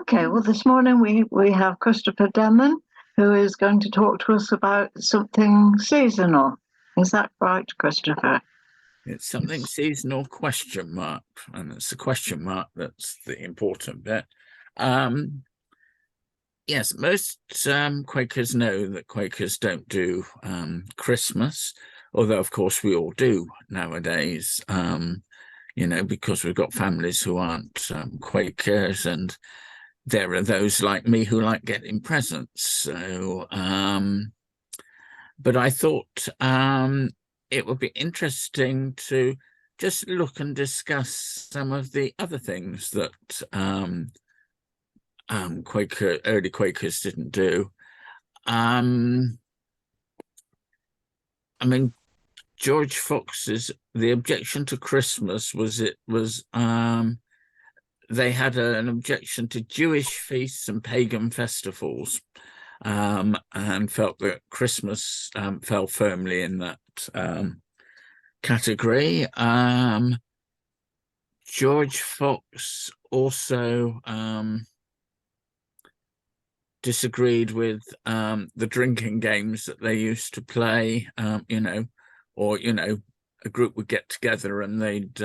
Okay, well, this morning we have Christopher Denman, who is going to talk to us about something seasonal. Is that right, Christopher? It's something seasonal, question mark, and it's the question mark that's the important bit. Yes, most Quakers know that Quakers don't do Christmas, although of course we all do nowadays, because we've got families who aren't Quakers, and there are those like me who like getting presents. So, but I thought it would be interesting to just look and discuss some of the other things that early Quakers didn't do. I mean, George Fox's the objection to Christmas was they had an objection to Jewish feasts and pagan festivals, and felt that Christmas fell firmly in that category. George Fox also disagreed with the drinking games that they used to play, or a group would get together and they'd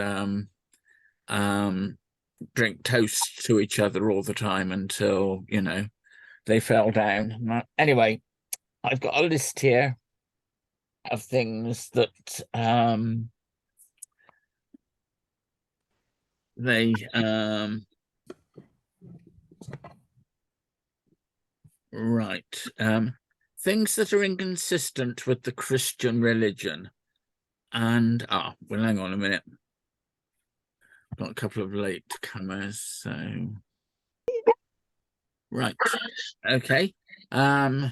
drink toasts to each other all the time until they fell down. Anyway, I've got a list here of things that they things that are inconsistent with the Christian religion. And well, hang on a minute. Got a couple of late comers, so right. Okay. I'll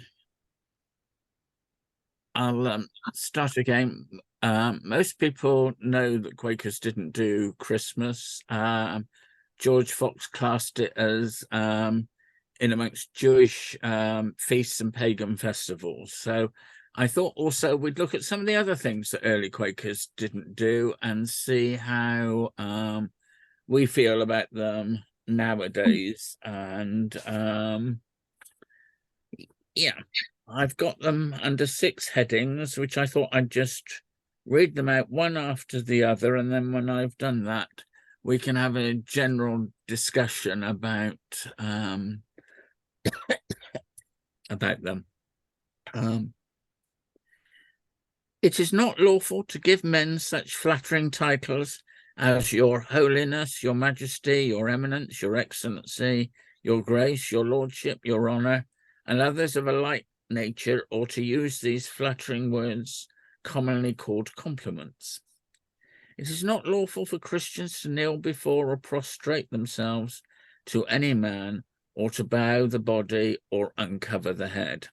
start again. Most people know that Quakers didn't do Christmas. George Fox classed it as in amongst Jewish feasts and pagan festivals. So I thought also we'd look at some of the other things that early Quakers didn't do and see how we feel about them nowadays. And yeah, I've got them under 6 headings, which I thought I'd just read them out one after the other, and then when I've done that, we can have a general discussion about them. It is not lawful to give men such flattering titles as Your Holiness, Your Majesty, Your Eminence, Your Excellency, Your Grace, Your Lordship, Your Honour, and others of a like nature, or to use these flattering words commonly called compliments. It is not lawful for Christians to kneel before or prostrate themselves to any man, or to bow the body or uncover the head.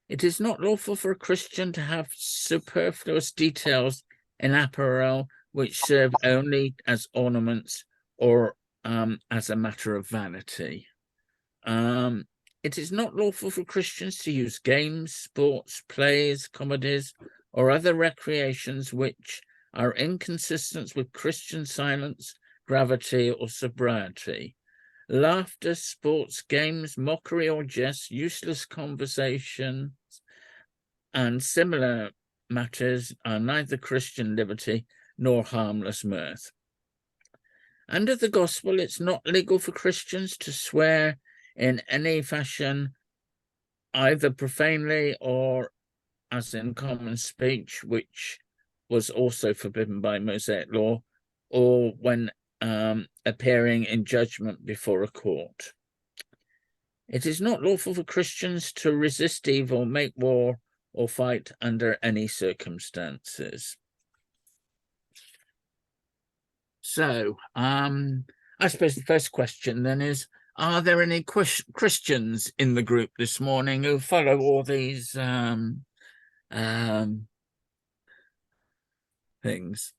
It is not lawful for a Christian to have superfluous details in apparel which serve only as ornaments or as a matter of vanity. It is not lawful for Christians to use games, sports, plays, comedies, or other recreations which are inconsistent with Christian silence, gravity, or sobriety. Laughter, sports, games, mockery or jest, useless conversation, and similar matters are neither Christian liberty nor harmless mirth. Under the gospel, it's not legal for Christians to swear in any fashion, either profanely or as in common speech, which was also forbidden by Mosaic law, or when appearing in judgment before a court. It is not lawful for Christians to resist evil, make war, or fight under any circumstances. So, I suppose the first question then is, are there any Christians in the group this morning who follow all these things?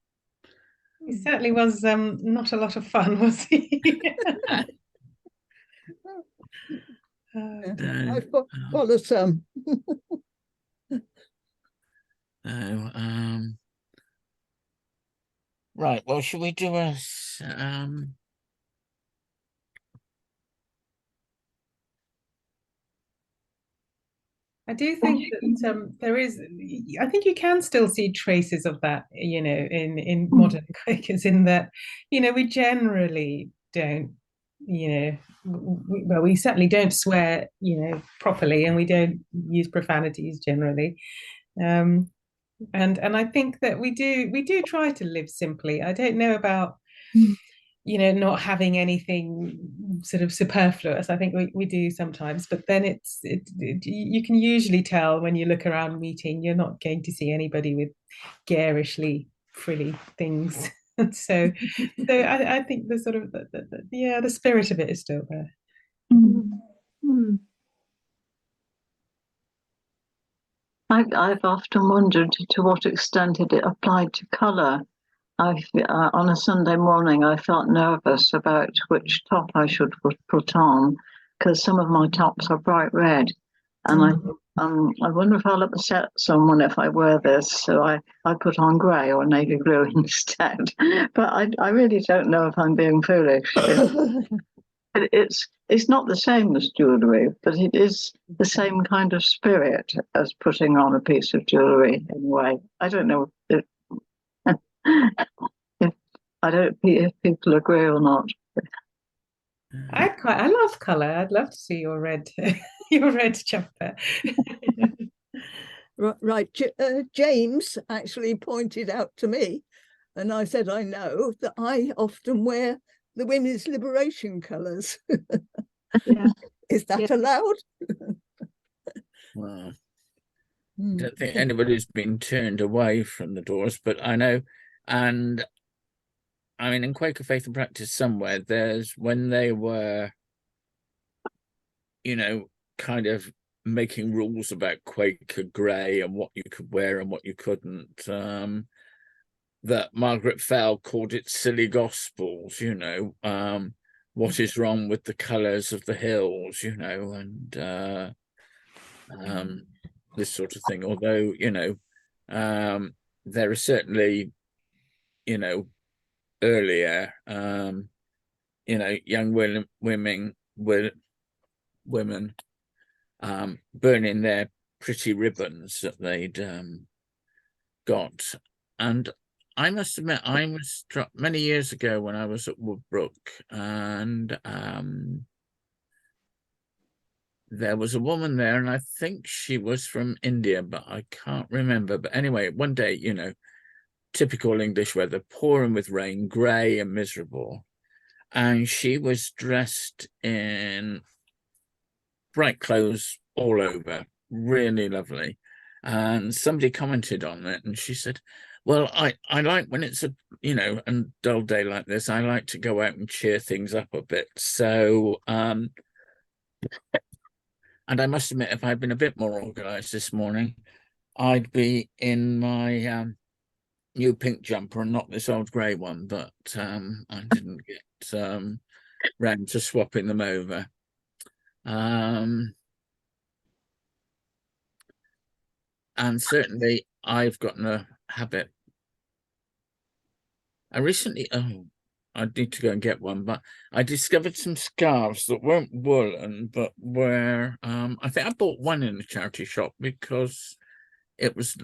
He certainly was not a lot of fun, was he? I follow some. Right, well, should we do a I do think that there is. I think you can still see traces of that, in modern Quakers. In that, we generally don't, we certainly don't swear, properly, and we don't use profanities generally. Um, and I think that we do try to live simply. I don't know about not having anything sort of superfluous. I think we do sometimes, but then you can usually tell when you look around meeting, you're not going to see anybody with garishly frilly things. So I think the sort of the spirit of it is still there. I've often wondered to what extent it applied to colour. On a Sunday morning, I felt nervous about which top I should put on because some of my tops are bright red, and I wonder if I'll upset someone if I wear this. So I put on grey or navy blue instead. But I really don't know if I'm being foolish. It's not the same as jewellery, but it is the same kind of spirit as putting on a piece of jewellery in a way. I don't know if I don't if people agree or not. I love colour. I'd love to see your red your red jumper. Right. James actually pointed out to me, and I said, I know that I often wear the women's liberation colours. Yeah. Is that allowed? Well, I don't think anybody's been turned away from the doors, but I know, and I mean, in Quaker Faith and Practice somewhere, there's when they were, kind of making rules about Quaker grey and what you could wear and what you couldn't, that Margaret Fell called it silly gospels, what is wrong with the colours of the hills, and this sort of thing. Although, there are certainly, earlier, young women burning their pretty ribbons that they'd got. And I must admit, I was struck many years ago when I was at Woodbrook, and there was a woman there, and I think she was from India, but I can't remember. But anyway, one day, typical English weather, pouring with rain, grey and miserable. And she was dressed in bright clothes all over, really lovely. And somebody commented on it, and she said, well, I like when it's a dull day like this, I like to go out and cheer things up a bit. So and I must admit, if I'd been a bit more organized this morning, I'd be in my new pink jumper and not this old grey one, but I didn't get round to swapping them over. And certainly I've gotten a habit. I need to go and get one, but I discovered some scarves that weren't woolen, but were, I think I bought one in a charity shop because it was,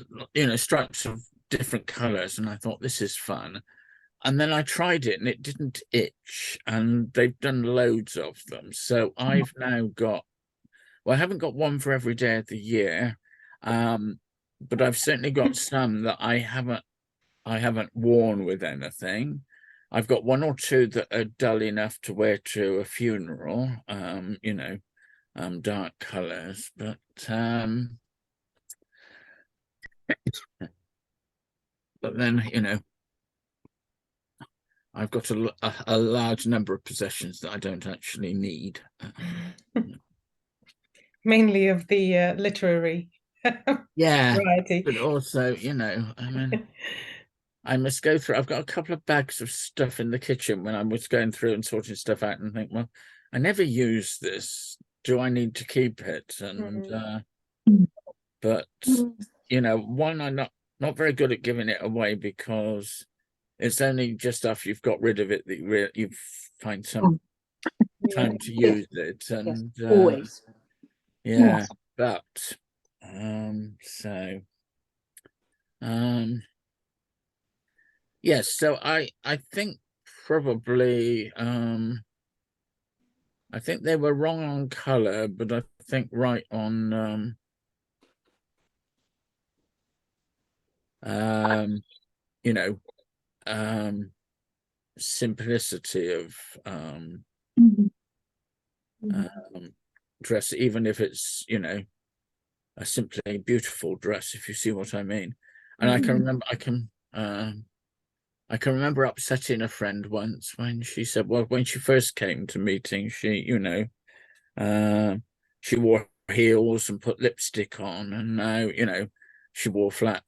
stripes of different colours, and I thought, this is fun. And then I tried it and it didn't itch, and they've done loads of them. So I've now got, well, I haven't got one for every day of the year, but I've certainly got some that I haven't worn with anything. I've got one or two that are dull enough to wear to a funeral, dark colours, but then, I've got a large number of possessions that I don't actually need. Mainly of the literary variety. But also, I mean, I must go through. I've got a couple of bags of stuff in the kitchen when I was going through and sorting stuff out, and think, well, I never use this. Do I need to keep it? And but one, I'm not very good at giving it away because it's only just after you've got rid of it that you find some time to use it, and always. but Yes, so I think probably I think they were wrong on colour, but I think right on you know, simplicity of dress, even if it's, you know, a simply beautiful dress, if you see what I mean. And I can remember, I can remember upsetting a friend once when she said, well, when she first came to meetings, she, you know, she wore heels and put lipstick on, and now, you know, she wore flat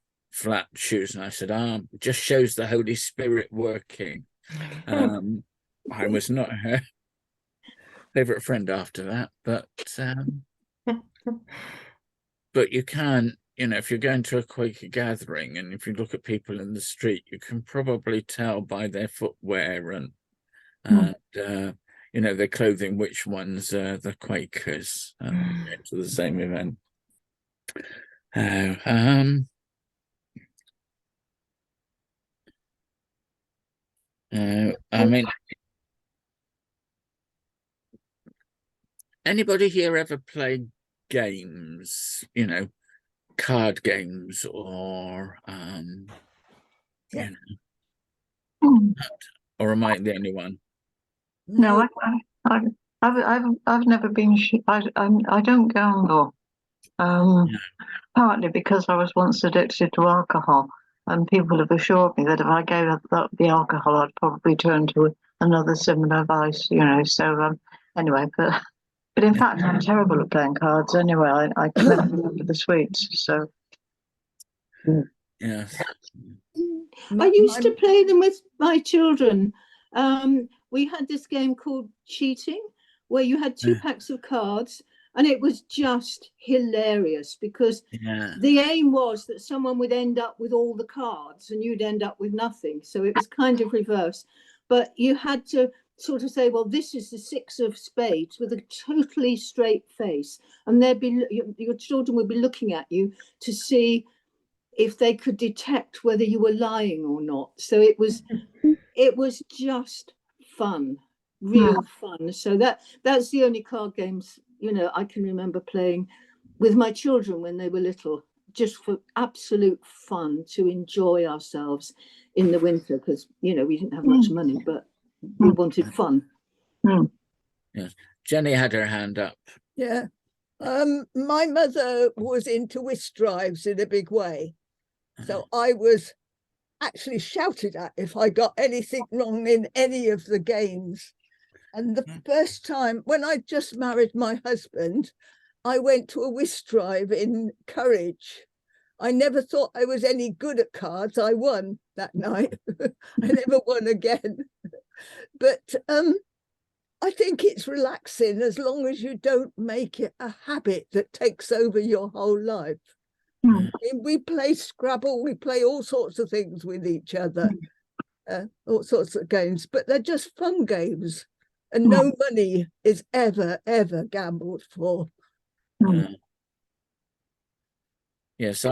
shoes. And I said, just shows the Holy Spirit working. I was not her favorite friend after that, but you can, you know, if you're going to a Quaker gathering and if you look at people in the street, you can probably tell by their footwear and you know, their clothing which ones are the Quakers to the same event. I mean, anybody here ever played games, you know, card games or you know, or am I the only one? No, I've never been. I don't gamble. Partly because I was once addicted to alcohol, and people have assured me that if I gave up the alcohol, I'd probably turn to another similar vice. You know. So anyway, but in fact, I'm terrible at playing cards. Anyway, I can never remember the sweets. So. Yes. I used to play them with my children. We had this game called Cheating, where you had two packs of cards, and it was just hilarious because the aim was that someone would end up with all the cards and you'd end up with nothing. So it was kind of reverse. But you had to sort of say, well, this is the 6 of spades with a totally straight face. And there'd be your children would be looking at you to see if they could detect whether you were lying or not. So it was just fun, real fun. So that's the only card games, you know, I can remember playing with my children when they were little, just for absolute fun, to enjoy ourselves in the winter, because, you know, we didn't have much money, but we wanted fun. Yes. Jenny had her hand up. Yeah. My mother was into whist drives in a big way. So I was actually shouted at if I got anything wrong in any of the games. And the first time, when I just married my husband, I went to a whist drive in Courage. I never thought I was any good at cards. I won that night. I never won again. But I think it's relaxing as long as you don't make it a habit that takes over your whole life. We play Scrabble, we play all sorts of things with each other, all sorts of games, but they're just fun games, and no money is ever gambled for. Yes,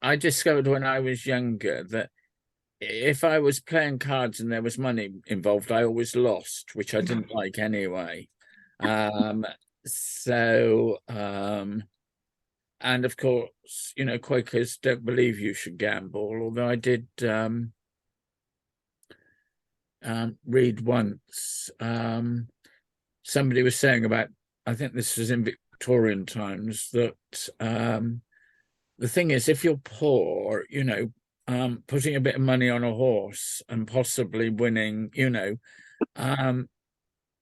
I discovered when I was younger that if I was playing cards and there was money involved, I always lost, which I didn't like anyway. And of course, you know, Quakers don't believe you should gamble, although I did read once, somebody was saying about, I think this was in Victorian times, that the thing is, if you're poor, you know, putting a bit of money on a horse and possibly winning, you know,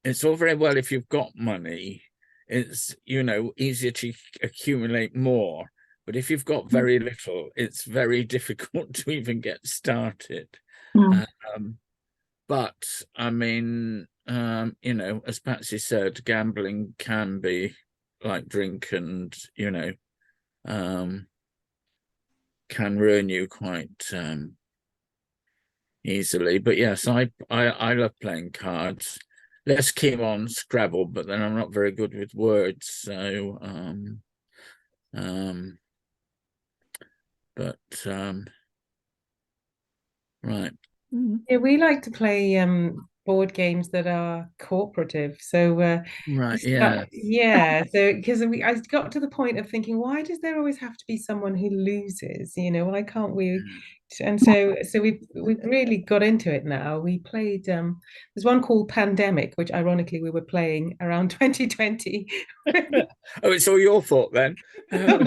it's all very well if you've got money. It's, you know, easier to accumulate more. But if you've got very little, it's very difficult to even get started. But I mean, you know, as Patsy said, gambling can be like drink, and, you know, can ruin you quite easily. But yes, I love playing cards. Less keen on Scrabble, but then I'm not very good with words, so But right. Yeah, we like to play board games that are cooperative. So Right, yeah. yeah. So because I got to the point of thinking, why does there always have to be someone who loses? You know, why can't we? And so we've really got into it now. We played there's one called Pandemic, which ironically we were playing around 2020. Oh, it's all your fault then. And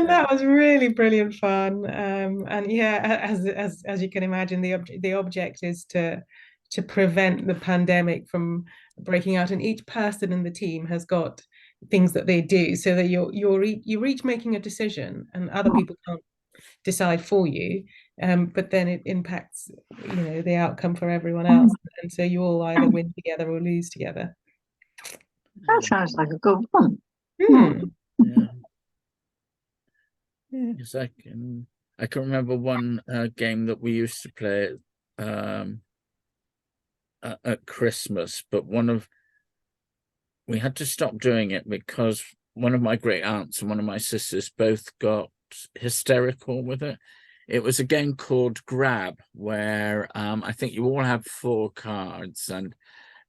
that was really brilliant fun. And yeah, as you can imagine, the object is to prevent the pandemic from breaking out, and each person in the team has got things that they do, so that you're each making a decision, and other people can't decide for you. But then it impacts, the outcome for everyone else, and so you all either win together or lose together. That sounds like a good one. Hmm. Yeah. Yeah. Yes, I can remember one game that we used to play at Christmas, but we had to stop doing it because one of my great aunts and one of my sisters both got hysterical with it. It was a game called Grab, where I think you all have 4 cards, and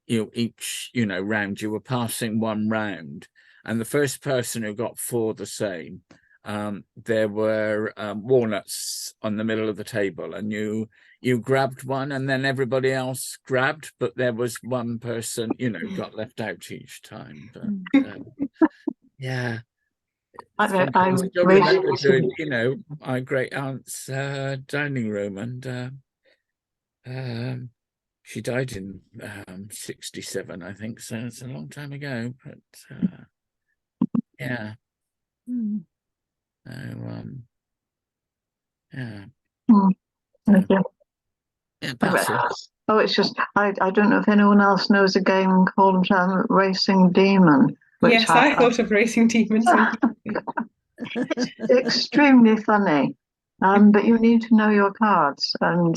each round you were passing one round, and the first person who got 4 the same, there were walnuts on the middle of the table, and you grabbed one, and then everybody else grabbed, but there was one person got left out each time. But yeah, I still really remember doing my great aunt's dining room, and she died in 67, I think, so it's a long time ago. But yeah. Yeah. Okay. Yeah, Patsy. Oh, it's just I don't know if anyone else knows a game called Racing Demon. Yes, I thought of Racing Demons. It's extremely funny, but you need to know your cards, and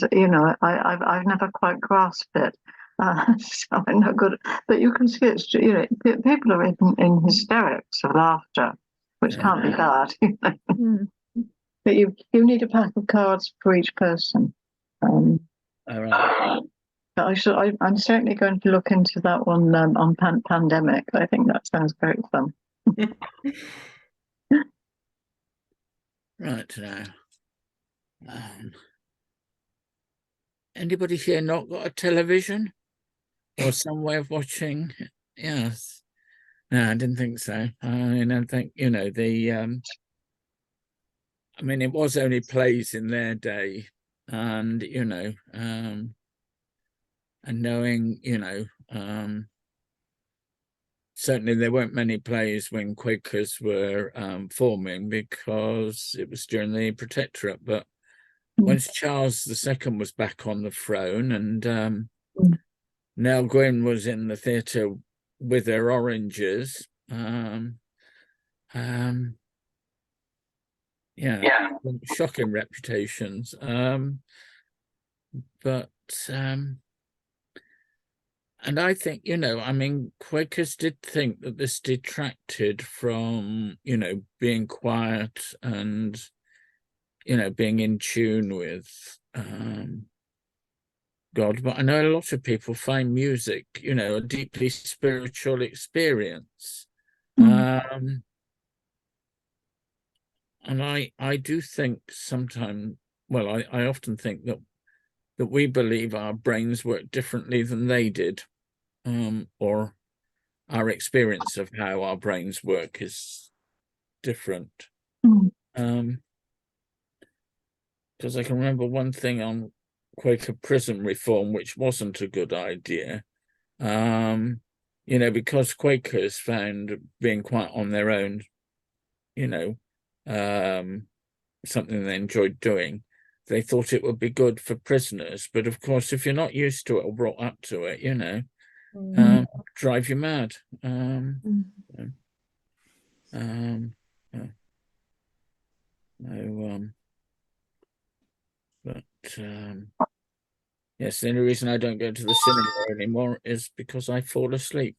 I've never quite grasped it. So I'm not good, but you can see it's people are in hysterics of laughter, which can't be bad. But you need a pack of cards for each person. All right. But I'm certainly going to look into that one on Pandemic. I think that sounds very fun. Right now. Anybody here not got a television or some way of watching? Yes. No, I didn't think so. I mean, I think it was only plays in their day, and and knowing certainly there weren't many plays when Quakers were forming, because it was during the Protectorate. But once Charles II was back on the throne, and Nell Gwyn was in the theatre with her oranges, shocking reputations. But and I think, Quakers did think that this detracted from, being quiet and, being in tune with God. But I know a lot of people find music, a deeply spiritual experience. And I do think sometimes, well, I often think that we believe our brains work differently than they did. Or our experience of how our brains work is different. Because I can remember one thing on Quaker prison reform, which wasn't a good idea. Because Quakers found being quite on their own, something they enjoyed doing. They thought it would be good for prisoners, but of course, if you're not used to it or brought up to it, drive you mad. Yes, the only reason I don't go to the cinema anymore is because I fall asleep.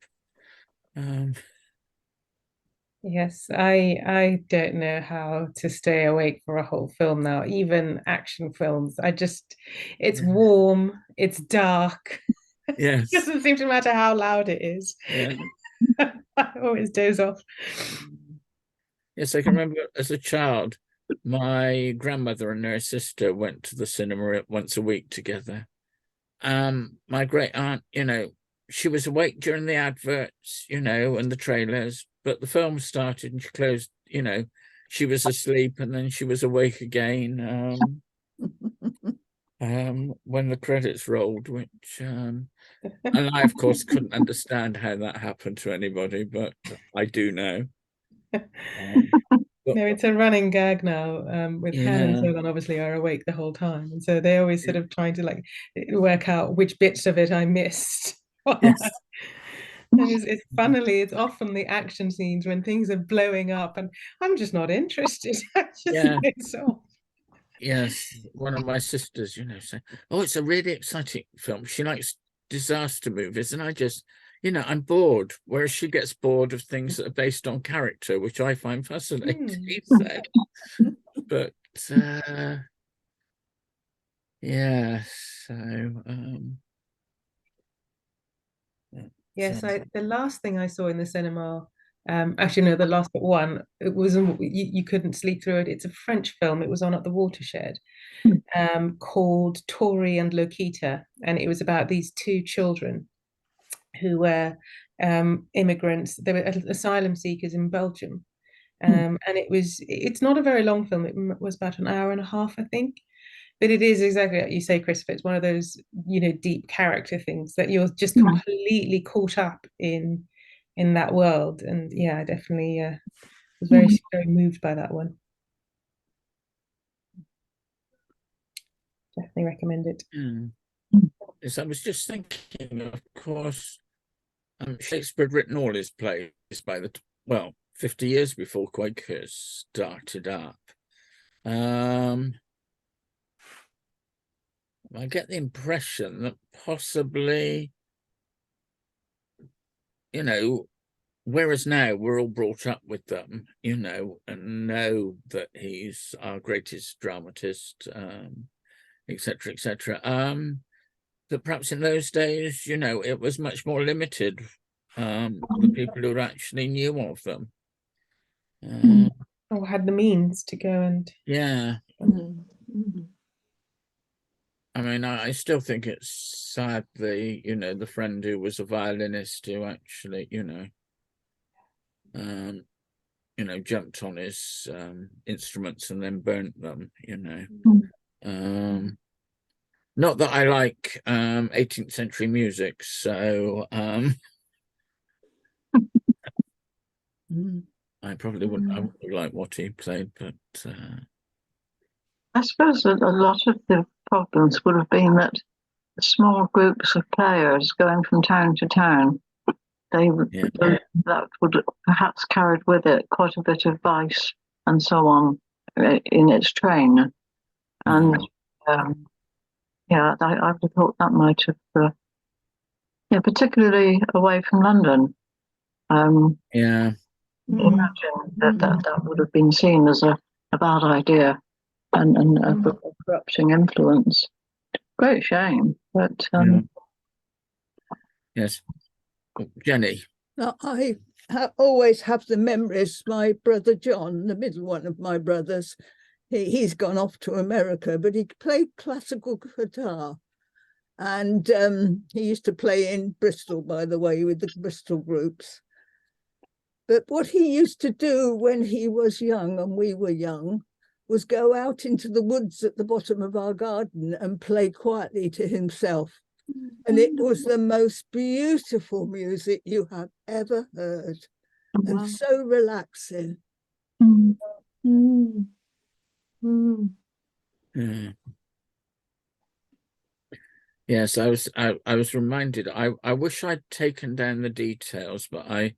Yes, I don't know how to stay awake for a whole film now, even action films. It's warm, it's dark. It Yes. doesn't seem to matter how loud it is. Yeah. I always doze off. Yes, I can remember as a child, my grandmother and her sister went to the cinema once a week together. My great aunt, she was awake during the adverts, and the trailers, but the film started and she closed, she was asleep and then she was awake again. When the credits rolled, which and I of course couldn't understand how that happened to anybody, but I do know. No, it's a running gag now. With Han and Yeah. Solon obviously are awake the whole time, and so they're always sort of trying to like work out which bits of it I missed. Yes. And it's often the action scenes when things are blowing up, and I'm just not interested. I just Yeah. it's off. Yes, one of my sisters, say, "Oh, it's a really exciting film." She likes disaster movies, and I just, I'm bored. Whereas she gets bored of things that are based on character, which I find fascinating. He said, but yeah. So Yes, the last thing I saw in the cinema, actually no, the last but one, it was you couldn't sleep through it. It's a French film. It was on at the Watershed, called Tori and Lokita, and it was about these two children who were immigrants. They were asylum seekers in Belgium, and it's not a very long film. It was about an hour and a half, I think. But it is exactly like you say, Christopher. It's one of those, deep character things that you're just completely caught up in that world. And yeah, I definitely was very, very moved by that one. Definitely recommend it. Yes, I was just thinking, of course, Shakespeare had written all his plays by 50 years before Quakers started up. I get the impression that possibly, whereas now we're all brought up with them, and know that he's our greatest dramatist, etc., etc. That perhaps in those days, it was much more limited, the people who actually knew of them. Or had the means to go and Yeah. I mean, I still think it's sad the friend who was a violinist who actually, jumped on his instruments and then burnt them, Not that I like 18th century music, so I probably wouldn't like what he played, but I suppose that a lot of the problems would have been that small groups of players going from town to town, that would perhaps carried with it quite a bit of vice and so on in its train. And I would have thought that might have, particularly away from London. Imagine that would have been seen as a bad idea and a corrupting influence. Great shame, but yes. Jenny. Now, I always have the memories. My brother John, the middle one of my brothers, he's gone off to America, but he played classical guitar. And he used to play in Bristol, by the way, with the Bristol groups. But what he used to do when he was young and we were young was go out into the woods at the bottom of our garden and play quietly to himself. And it was the most beautiful music you have ever heard, and so relaxing. Yes, I was reminded. I wish I'd taken down the details, but I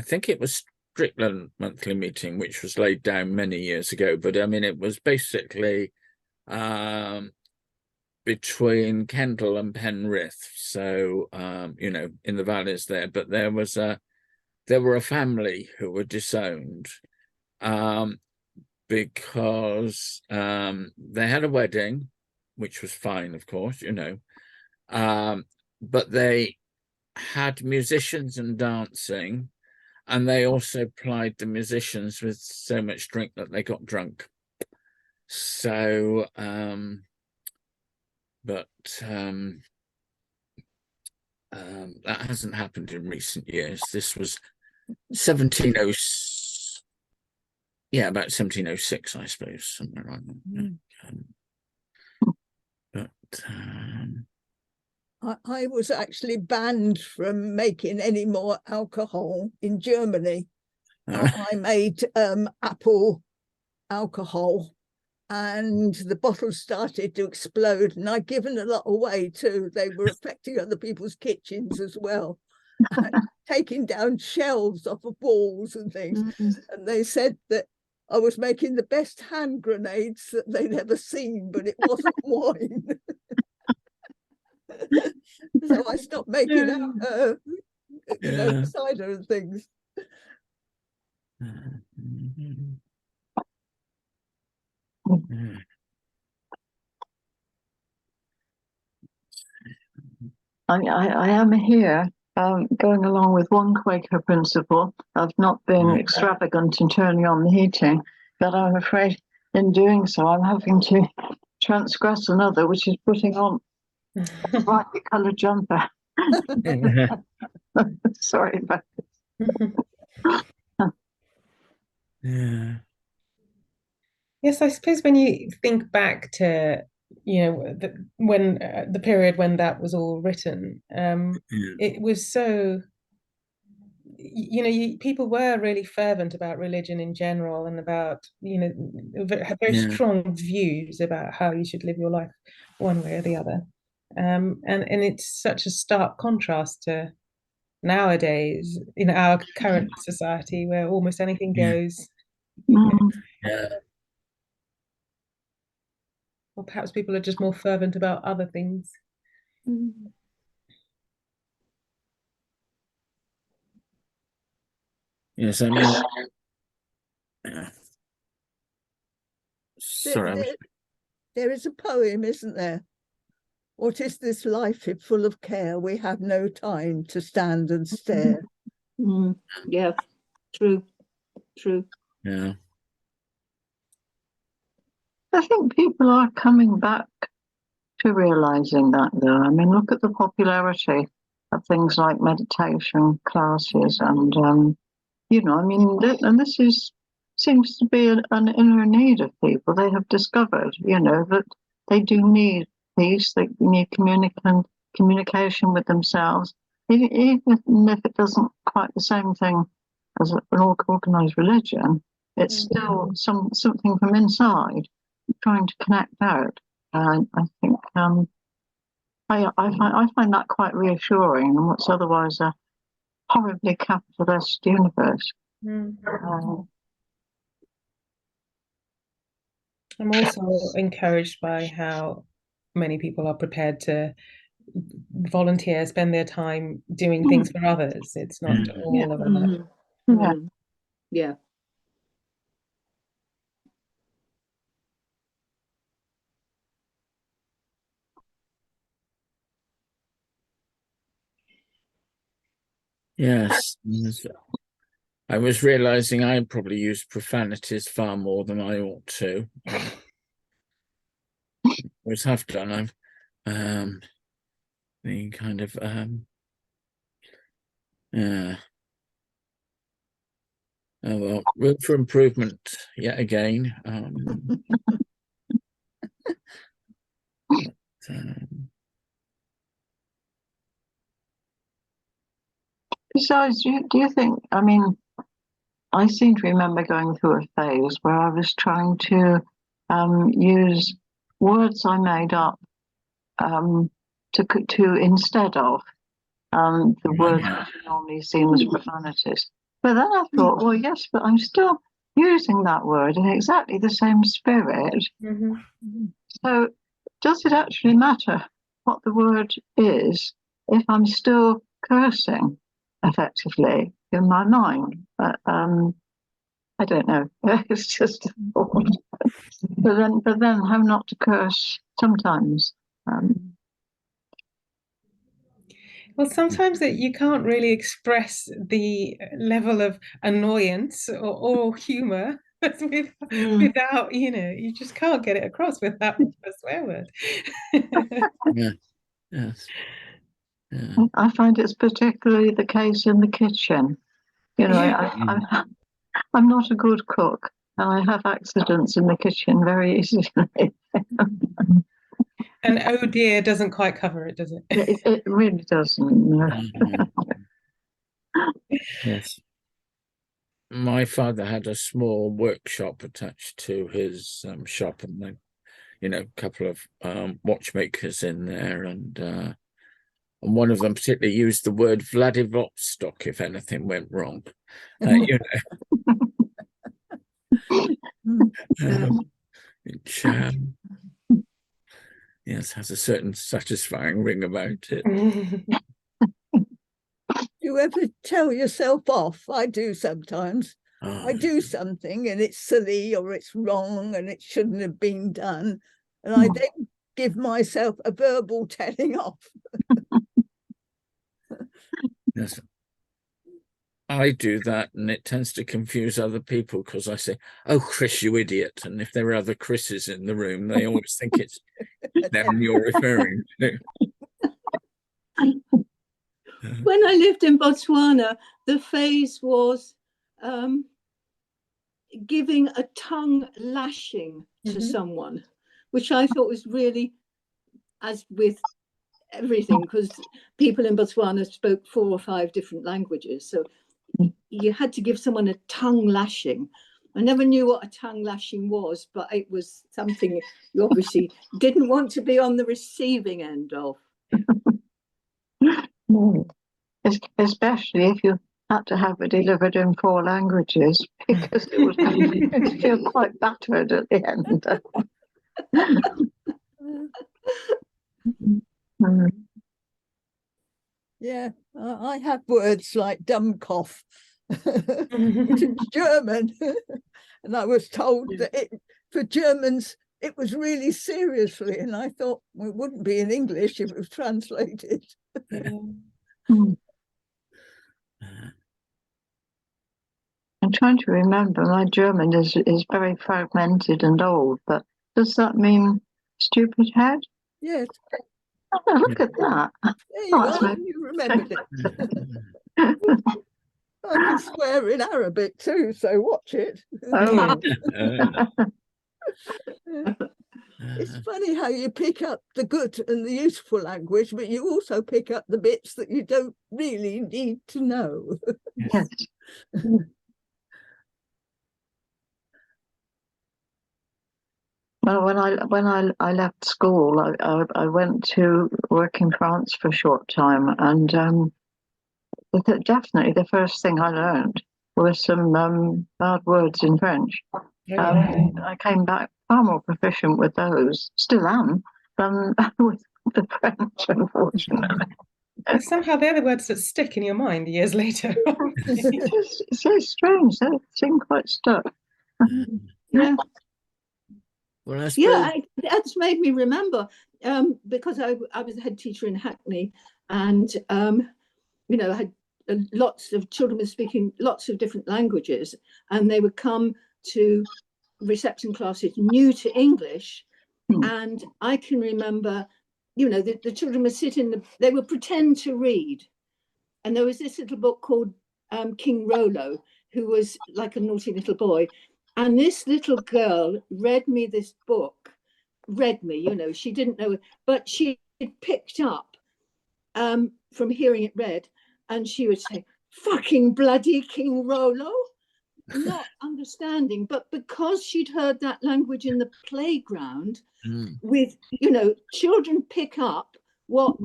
think it was Strickland monthly meeting, which was laid down many years ago. But I mean, it was basically between Kendal and Penrith, so you know, in the valleys there. But there were a family who were disowned because they had a wedding, which was fine, of course, you know, but they had musicians and dancing, and they also plied the musicians with so much drink that they got drunk. So but that hasn't happened in recent years. This was 1706, yeah, about 1706, I suppose, somewhere like that. I was actually banned from making any more alcohol in Germany. I made apple alcohol, and the bottles started to explode, and I'd given a lot away too. They were affecting other people's kitchens as well, and taking down shelves off of walls and things. And they said that I was making the best hand grenades that they'd ever seen, but it wasn't wine. So I stopped making you know, cider and things. I am here going along with one Quaker principle of not being extravagant in turning on the heating, but I'm afraid in doing so I'm having to transgress another, which is putting on a brightly coloured jumper. Sorry about this. Yes, I suppose when you think back to, you know, when the period when that was all written, it was so, you know, people were really fervent about religion in general, and about, you know, had very strong views about how you should live your life one way or the other. And it's such a stark contrast to nowadays, in our current society, where almost anything goes. Or perhaps people are just more fervent about other things. Yes, I mean, sorry. There is a poem, isn't there? What is this life if full of care? We have no time to stand and stare. Yeah, true. Yeah. I think people are coming back to realising that, though. I mean, look at the popularity of things like meditation classes, and you know, I mean, and this seems to be an inner need of people. They have discovered, you know, that they do need peace. They need communication with themselves, even if it doesn't quite the same thing as an organised religion. It's still something from inside trying to connect out. And I think I find that quite reassuring in what's otherwise a horribly capitalist universe. I'm also encouraged by how many people are prepared to volunteer, spend their time doing things for others. It's not all of them. Yeah. Yes. I was realizing I probably use profanities far more than I ought to. Always have done. I've the kind of oh well, room for improvement yet again. Besides, do you think, I mean, I seem to remember going through a phase where I was trying to use words I made up to instead of the words which are normally seen as profanities. But then I thought, well, yes, but I'm still using that word in exactly the same spirit. So does it actually matter what the word is if I'm still cursing effectively in my mind? I don't know. It's just a thought. But then, how not to curse sometimes? Well, sometimes that you can't really express the level of annoyance or humor without, you just can't get it across without a swear word. Yeah. Yes. Yeah. I find it's particularly the case in the kitchen. I'm not a good cook, and I have accidents in the kitchen very easily. And oh dear doesn't quite cover it, does it? It really doesn't. No. Yes. My father had a small workshop attached to his shop, and a couple of watchmakers in there, and one of them particularly used the word Vladivostok if anything went wrong. Which yes, has a certain satisfying ring about it. You ever tell yourself off? I do sometimes. I do something and it's silly or it's wrong and it shouldn't have been done. And I then give myself a verbal telling off. Yes. I do that, and it tends to confuse other people because I say, "Oh, Chris, you idiot!" And if there are other Chris's in the room, they always think it's them you're referring to. When I lived in Botswana, the phase was giving a tongue lashing to someone, which I thought was really, as with everything, because people in Botswana spoke 4 or 5 different languages. So you had to give someone a tongue lashing. I never knew what a tongue lashing was, but it was something you obviously didn't want to be on the receiving end of. No. Especially if you had to have it delivered in 4 languages, because it would feel quite battered at the end. Yeah, I have words like Dummkopf, which is German. And I was told that for Germans, it was really seriously. And I thought, well, it wouldn't be in English if it was translated. I'm trying to remember. My German is very fragmented and old, but does that mean stupid head? Yes. Oh, look at that. There you are. You remembered it. I can swear in Arabic too, so watch it. Oh. It's funny how you pick up the good and the useful language, but you also pick up the bits that you don't really need to know. Yes. Well, when I left school, I went to work in France for a short time, and definitely the first thing I learned was some bad words in French. I came back far more proficient with those, still am, than with the French, unfortunately. And somehow they're the words that stick in your mind years later. It's so strange. They seem quite stuck. Yeah. Well, I suppose... that's made me remember, because I was a head teacher in Hackney, and I had lots of children were speaking lots of different languages, and they would come to reception classes new to English, and I can remember, the children would they would pretend to read, and there was this little book called King Rollo, who was like a naughty little boy. And this little girl read me this book, she didn't know, but she picked up from hearing it read, and she would say, "Fucking bloody King Rollo," not understanding, but because she'd heard that language in the playground with, children pick up what,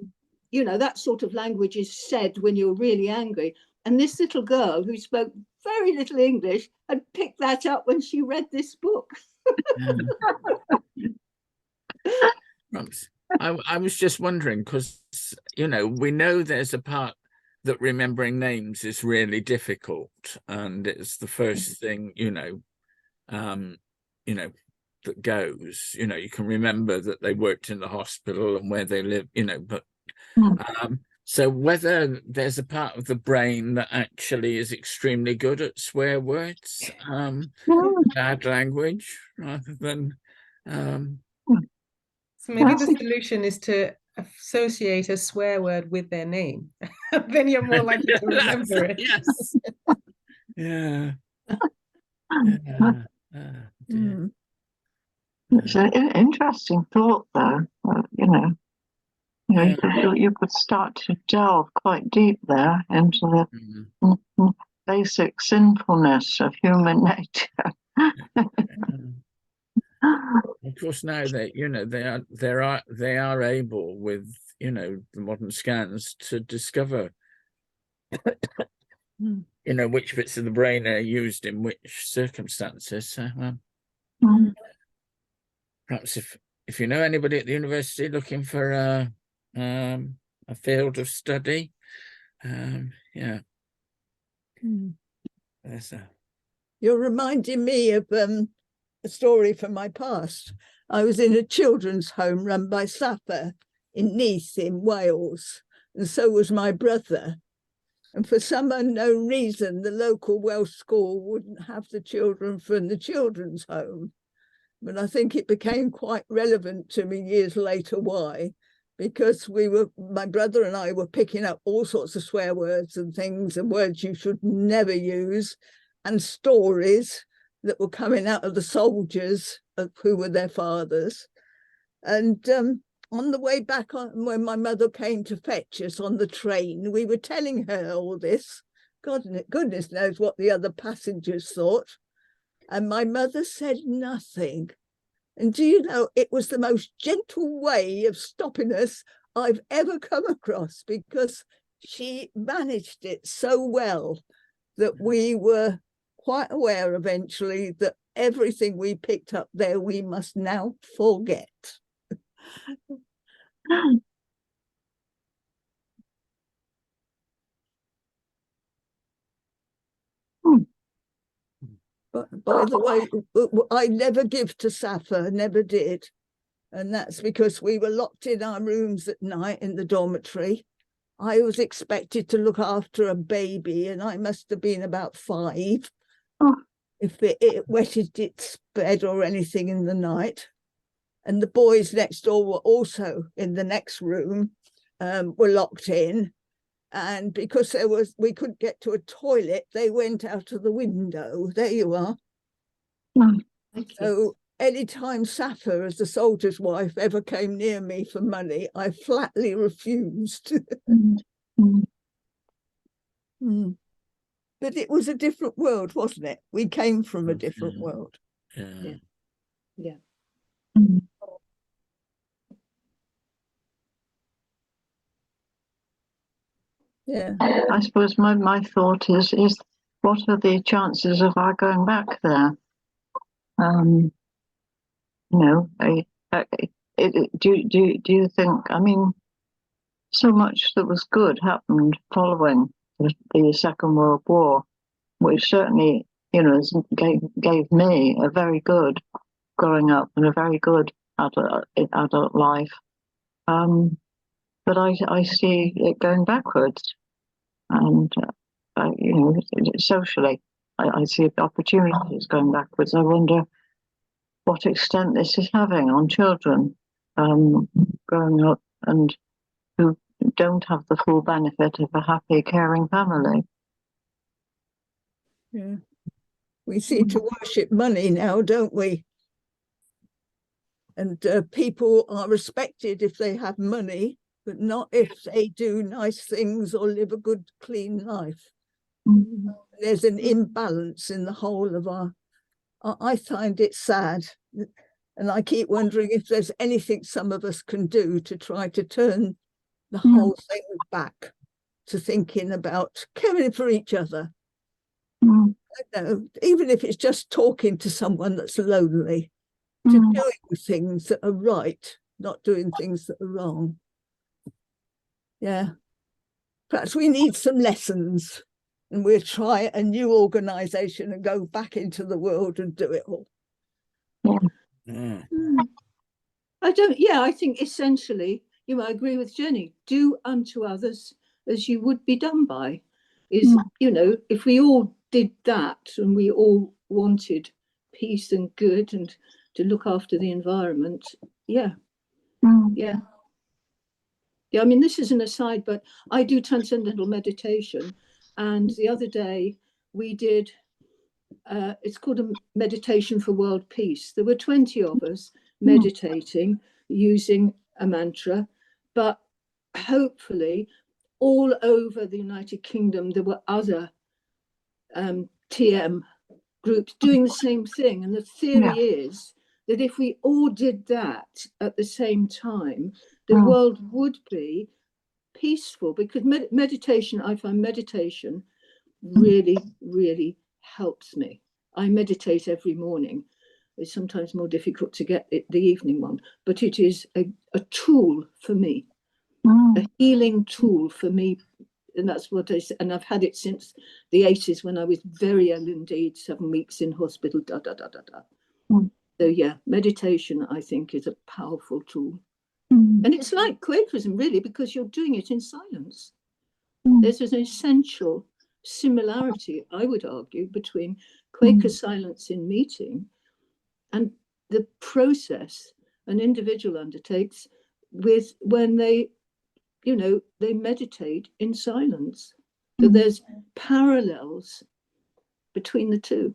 that sort of language is said when you're really angry. And this little girl who spoke very little English had picked that up when she read this book. I was just wondering, because, you know, we know there's a part that remembering names is really difficult, and it's the first thing, you know, that goes. You know, you can remember that they worked in the hospital and where they live, you know, but so whether there's a part of the brain that actually is extremely good at swear words, bad language, rather than so maybe the solution is to associate a swear word with their name. Then you're more likely to remember it. Yes. Yeah. Dear. It's an interesting thought, though. You know, you could start to delve quite deep there into the basic sinfulness of human nature. Of course, now that, you know, they are able, with, you know, the modern scans, to discover you know, which bits of the brain are used in which circumstances. So perhaps if you know anybody at the university looking for a field of study, yeah. You're reminding me of a story from my past. I was in a children's home run by Safa in Nice in Wales, and so was my brother. And for some unknown reason, the local Welsh school wouldn't have the children from the children's home. But I think it became quite relevant to me years later why, because my brother and I were picking up all sorts of swear words and things, and words you should never use, and stories that were coming out of the soldiers who were their fathers. And on the way back, when my mother came to fetch us on the train, we were telling her all this. Goodness knows what the other passengers thought. And my mother said nothing. And do you know, it was the most gentle way of stopping us I've ever come across, because she managed it so well that we were quite aware eventually that everything we picked up there we must now forget. But by the way, I never give to Safa, never did. And that's because we were locked in our rooms at night in the dormitory. I was expected to look after a baby, and I must have been about 5. If it wetted its bed or anything in the night. And the boys next door were also in the next room, were locked in. And because we couldn't get to a toilet, they went out of the window. There you are. So anytime Safa, as the soldier's wife, ever came near me for money, I flatly refused. But it was a different world, wasn't it? We came from a different world. Yeah. Yeah. I suppose my thought is what are the chances of our going back there? You know, do you think? I mean, so much that was good happened following the Second World War, which certainly, you know, gave me a very good growing up and a very good adult life. But I see it going backwards, and you know, socially, I see opportunities going backwards. I wonder what extent this is having on children growing up and who don't have the full benefit of a happy, caring family. Yeah. We seem to worship money now, don't we? And people are respected if they have money, but not if they do nice things or live a good, clean life. There's an imbalance in the whole of I find it sad. And I keep wondering if there's anything some of us can do to try to turn the whole thing back to thinking about caring for each other. I don't know, even if it's just talking to someone that's lonely, to doing things that are right not doing things that are wrong. Yeah. Perhaps we need some lessons, and we'll try a new organisation and go back into the world and do it all. Yeah. I think essentially, I agree with Jenny, do unto others as you would be done by. If we all did that and we all wanted peace and good and to look after the environment, yeah. I mean, this is an aside, but I do transcendental meditation, and the other day we did, it's called a meditation for world peace. There were 20 of us meditating using a mantra, but hopefully all over the United Kingdom there were other TM groups doing the same thing. And the theory is that if we all did that at the same time, the world would be peaceful, because meditation, I find meditation really, really helps me. I meditate every morning. It's sometimes more difficult to get the evening one, but it is a tool for me, a healing tool for me. And that's what I said. And I've had it since the 80s when I was very ill indeed, 7 weeks in hospital, So yeah, meditation, I think, is a powerful tool. And it's like Quakerism, really, because you're doing it in silence. There's an essential similarity, I would argue, between Quaker silence in meeting and the process an individual undertakes with when they meditate in silence. So there's parallels between the two.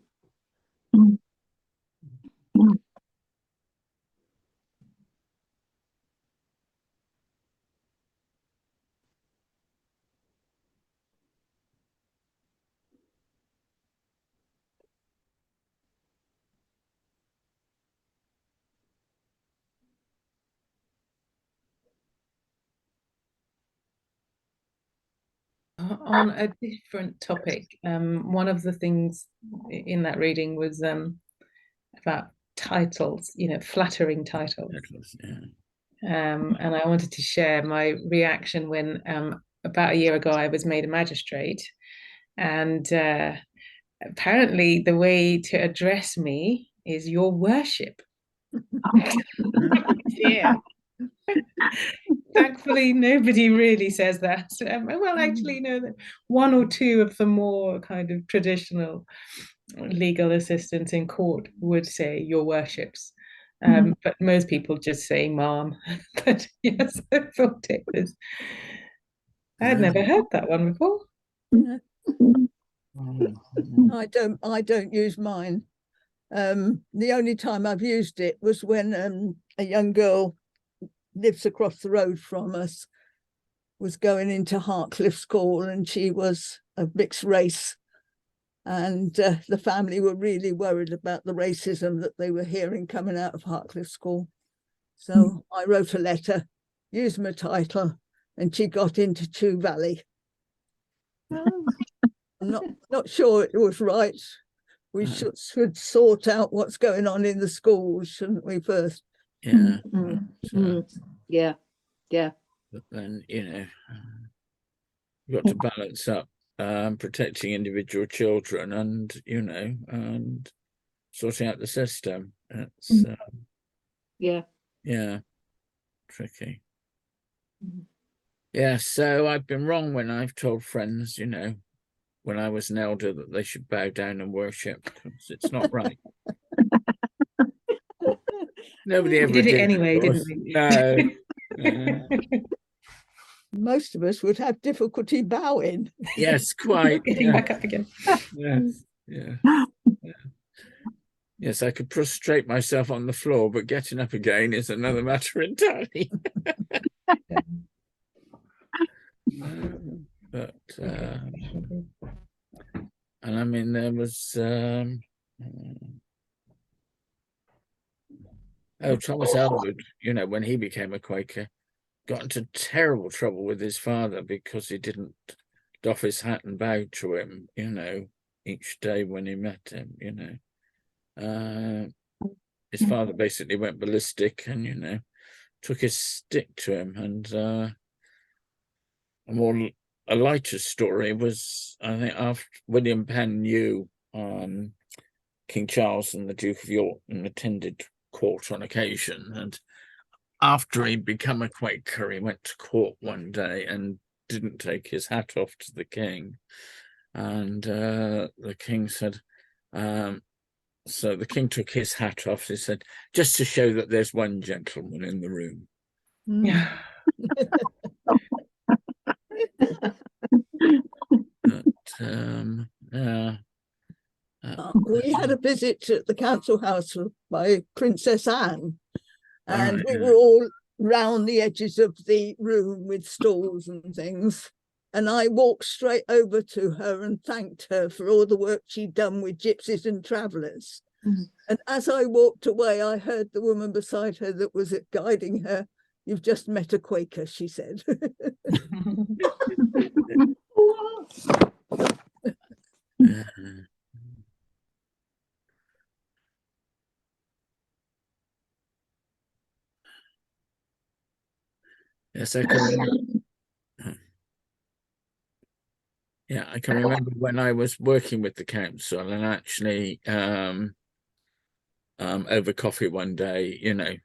On a different topic, one of the things in that reading was about titles, flattering titles. And I wanted to share my reaction when about a year ago I was made a magistrate, and apparently the way to address me is Your Worship. Yeah. Thankfully, nobody really says that. Well, actually, that one or two of the more kind of traditional legal assistants in court would say Your Worships. But most people just say Ma'am. But yes, I thought it was. I had never heard that one before. I don't use mine. The only time I've used it was when a young girl lives across the road from us was going into Hartcliffe School, and she was of mixed race, and the family were really worried about the racism that they were hearing coming out of Hartcliffe School. So I wrote a letter, used my title, and she got into Chew Valley. I'm not sure it was right. We should sort out what's going on in the schools, shouldn't we, first? Yeah. Yeah. But then, you've got to balance up protecting individual children and, and sorting out the system. It's tricky. Yeah, so I've been wrong when I've told friends, when I was an elder, that they should bow down and worship, because it's not right. Nobody ever did it anyway, didn't we? No. Most of us would have difficulty bowing. Yes, quite. Getting back up again. Yes. Yeah. Yes, I could prostrate myself on the floor, but getting up again is another matter entirely. But and I mean, there was Thomas Elwood, when he became a Quaker, got into terrible trouble with his father because he didn't doff his hat and bow to him, each day when he met him, his father basically went ballistic and, took his stick to him. And a lighter story was, I think, after William Penn knew King Charles and the Duke of York and attended court on occasion. And after he'd become a Quaker, he went to court one day and didn't take his hat off to the king. And the king said, so the king took his hat off. He said, just to show that there's one gentleman in the room. Yeah. We had a visit at the council house by Princess Anne, and right, we yeah. were all round the edges of the room with stalls and things. And I walked straight over to her and thanked her for all the work she'd done with gypsies and travellers. Mm. And as I walked away, I heard the woman beside her that was guiding her, "You've just met a Quaker," she said. Yes, I can remember. Yeah, I can remember when I was working with the council and actually over coffee one day, you know,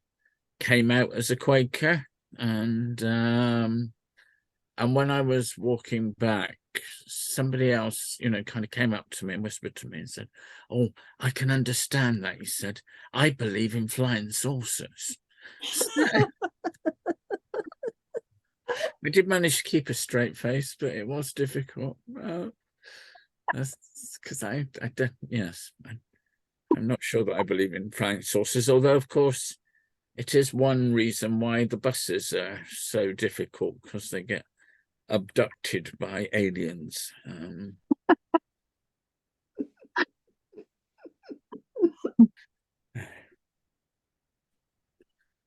came out as a Quaker, and when I was walking back, somebody else, you know, kind of came up to me and whispered to me and said, "Oh, I can understand that." He said, "I believe in flying saucers." We did manage to keep a straight face, but it was difficult. That's because I don't, yes, I'm not sure that I believe in flying saucers, although, of course, it is one reason why the buses are so difficult, because they get abducted by aliens.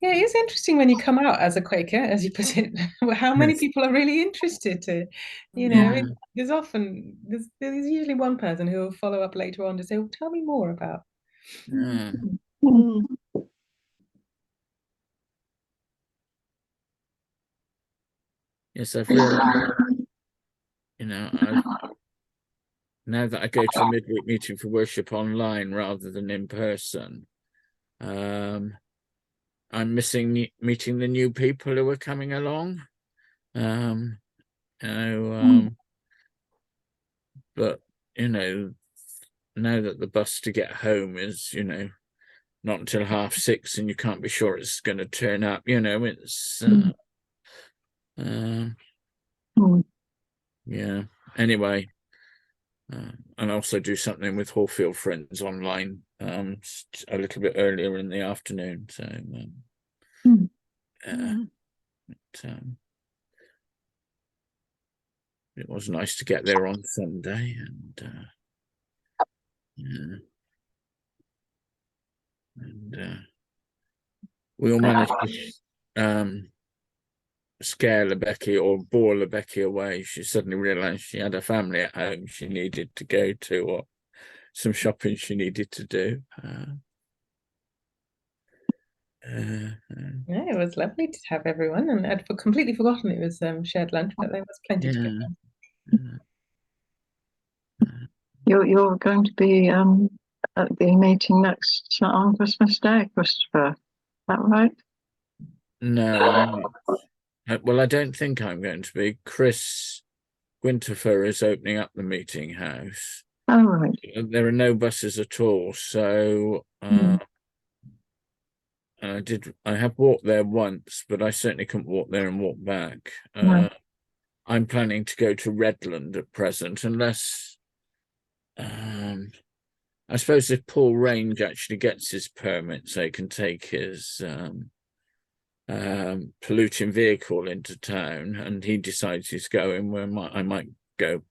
Yeah, it's interesting when you come out as a Quaker, as you put it, how many Yes. people are really interested to, you know, there's usually one person who will follow up later on to say, well, tell me more about. Yeah. Mm. Yes, I've realized, you know, now that I go to the midweek meeting for worship online rather than in person, I'm missing meeting the new people who are coming along. But you know, now that the bus to get home is, you know, not until 6:30, and you can't be sure it's going to turn up, you know, it's yeah. Anyway, and also do something with Hallfield Friends online a little bit earlier in the afternoon. So it was nice to get there on Sunday, and yeah, and we all managed to scare Lebecky or bore Lebecky away. She suddenly realized she had a family at home she needed to go to, or some shopping she needed to do. Yeah, it was lovely to have everyone, and I'd completely forgotten it was shared lunch, but there was plenty to get done. You're going to be at the meeting next on Christmas Day, Christopher. Is that right? No, I'm not. Well, I don't think I'm going to be. Chris Winterfer is opening up the meeting house. Oh, right. There are no buses at all, so I have walked there once, but I certainly couldn't walk there and walk back. No. I'm planning to go to Redland at present, unless I suppose if Paul Range actually gets his permit, so he can take his polluting vehicle into town, and he decides he's going, well, I might go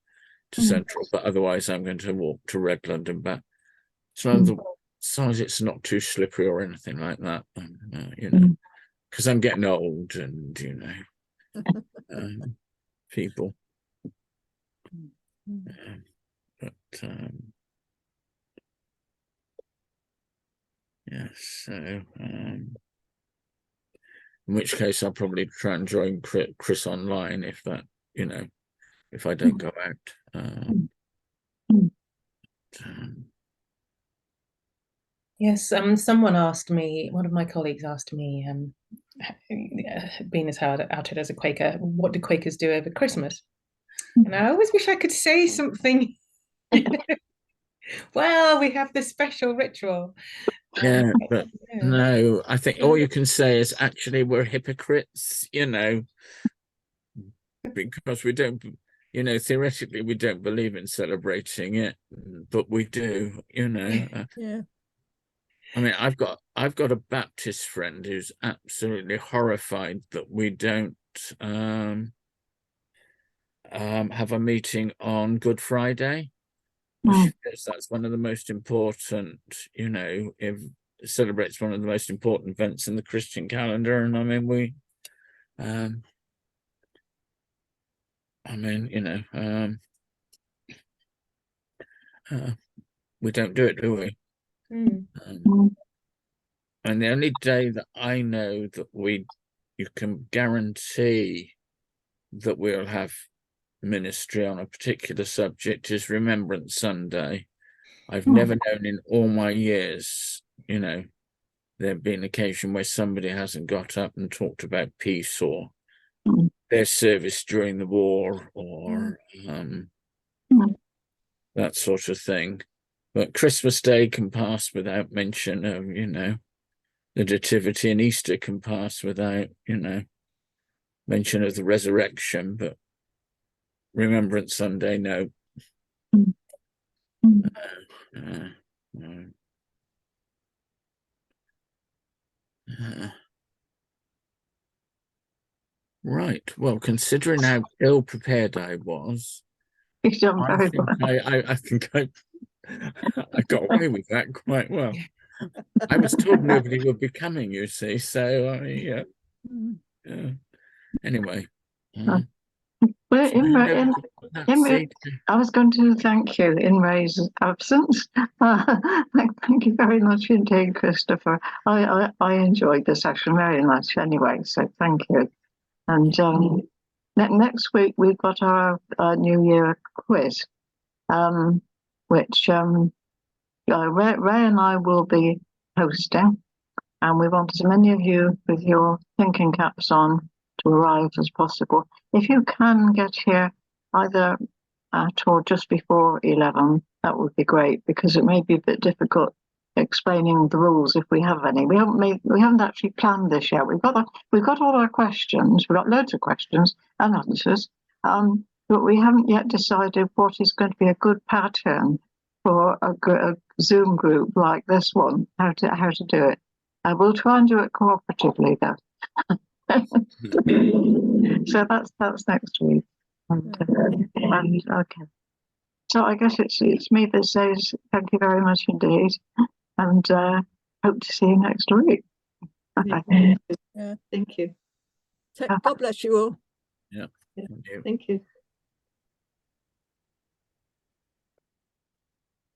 to Central, but otherwise I'm going to walk to Redland and back. So as long as it's not too slippery or anything like that, you know, because I'm getting old, and you know, people. But yes, so In which case, I'll probably try and join Chris online if that, if I don't go out. Yes, someone asked me, one of my colleagues asked me, being as outed as a Quaker, what do Quakers do over Christmas? And I always wish I could say something. Well, we have this special ritual. Yeah, but no, I think all you can say is actually we're hypocrites, because we don't, theoretically we don't believe in celebrating it, but we do, Yeah. I mean, I've got a Baptist friend who's absolutely horrified that we don't have a meeting on Good Friday. She says that's one of the most important, it celebrates one of the most important events in the Christian calendar. And I mean, we don't do it, do we? And the only day that I know that you can guarantee that we'll have ministry on a particular subject is Remembrance Sunday. I've never known in all my years, there been an occasion where somebody hasn't got up and talked about peace or their service during the war or that sort of thing. But Christmas Day can pass without mention of, the nativity, and Easter can pass without, mention of the resurrection, but Remembrance Sunday, no. Right. Well, considering how ill prepared I was, I think I got away with that quite well. I was told nobody would be coming, you see, so anyway. Well, I was going to thank you in Ray's absence. Thank you very much indeed, Christopher. I enjoyed the session very much anyway, so thank you. And next week we've got our New Year quiz, which Ray and I will be hosting, and we want as many of you with your thinking caps on to arrive as possible. If you can get here either at or just before 11, that would be great, because it may be a bit difficult explaining the rules if we have any. We haven't actually planned this yet. We've got all our questions. We've got loads of questions and answers, but we haven't yet decided what is going to be a good pattern for a Zoom group like this one. How to do it. We'll try and do it cooperatively though. So that's next week. And okay. So I guess it's me that says thank you very much indeed, and hope to see you next week. Yeah, thank you. God bless you all. Yeah. Thank you.